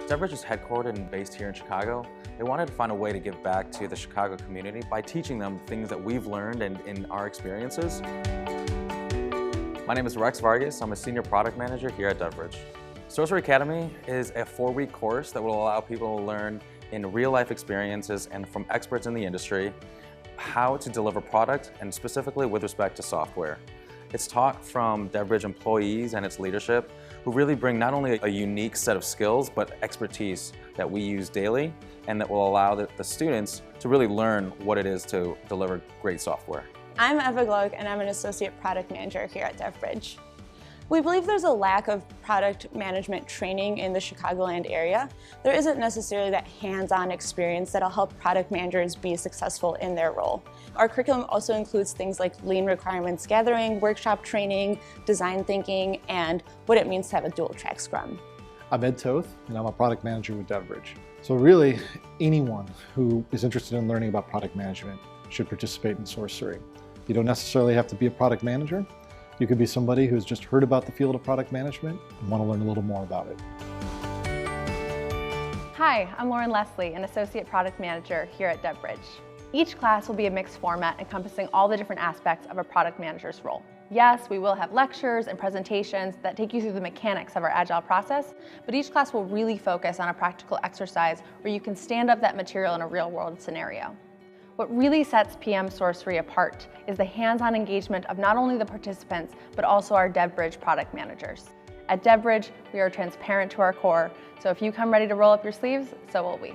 DevBridge is headquartered and based here in Chicago. They wanted to find a way to give back to the Chicago community by teaching them things that we've learned and in our experiences. My name is Rex Vargas. I'm a Senior Product Manager here at DevBridge. Sourcery Academy is a 4-week course that will allow people to learn in real-life experiences and from experts in the industry how to deliver product, and specifically with respect to software. It's taught from DevBridge employees and its leadership who really bring not only a unique set of skills, but expertise that we use daily and that will allow the students to really learn what it is to deliver great software. I'm Eva Glog and I'm an Associate Product Manager here at DevBridge. We believe there's a lack of product management training in the Chicagoland area. There isn't necessarily that hands-on experience that'll help product managers be successful in their role. Our curriculum also includes things like lean requirements gathering, workshop training, design thinking, and what it means to have a dual-track Scrum. I'm Ed Toth, and I'm a product manager with DevBridge. So really, anyone who is interested in learning about product management should participate in Sourcery. You don't necessarily have to be a product manager. You could be somebody who's just heard about the field of product management and want to learn a little more about it. Hi, I'm Lauren Leslie, an Associate Product Manager here at DevBridge. Each class will be a mixed format encompassing all the different aspects of a product manager's role. Yes, we will have lectures and presentations that take you through the mechanics of our Agile process, but each class will really focus on a practical exercise where you can stand up that material in a real-world scenario. What really sets PM Sourcery apart is the hands-on engagement of not only the participants, but also our DevBridge product managers. At DevBridge, we are transparent to our core, so if you come ready to roll up your sleeves, so will we.